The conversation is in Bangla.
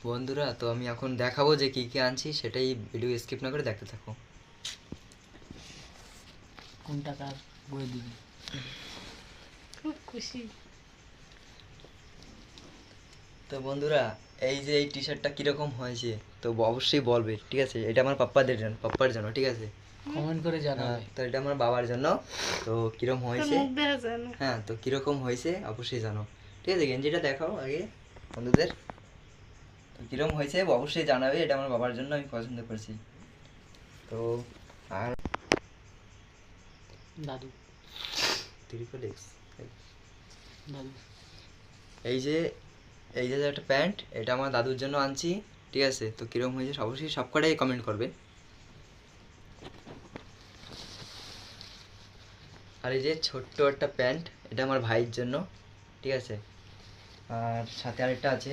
বন্ধুরা, তো আমি এখন দেখাবো যে কী কী আনছি, সেটাই ভিডিও স্কিপ না করে দেখতে থাকো। কোন টাকার বই দিবি? খুব খুশি। তো বন্ধুরা, এই যে এই টি শার্টটা কীরকম হয়েছে তো অবশ্যই বলবে, ঠিক আছে? এটা আমার পাপ্পার জন্য, ঠিক আছে? কমেন্ট করে জানাবে। তো এটা আমার বাবার জন্য। তো কীরকম হয়েছে, মুখ দেখা যায় না। হ্যাঁ, তো কীরকম হয়েছে অবশ্যই জানো, ঠিক আছে? গেঞ্জিটা দেখাও আগে বন্ধুদের। তো কীরকম হয়েছে অবশ্যই জানাবে, এটা আমার বাবার জন্য আমি পছন্দ করছি। তো আর দাদু ট্রিপল এক্স, দাদু এই যে একটা প্যান্ট, এটা আমার দাদুর জন্য আনছি, ঠিক আছে? তো কীরকম হয়েছে অবশ্যই সব কটাই কমেন্ট করবে। আর এই যে ছোট্ট একটা প্যান্ট, এটা আমার ভাইয়ের জন্য, ঠিক আছে? আর সাথে আরেকটা আছে,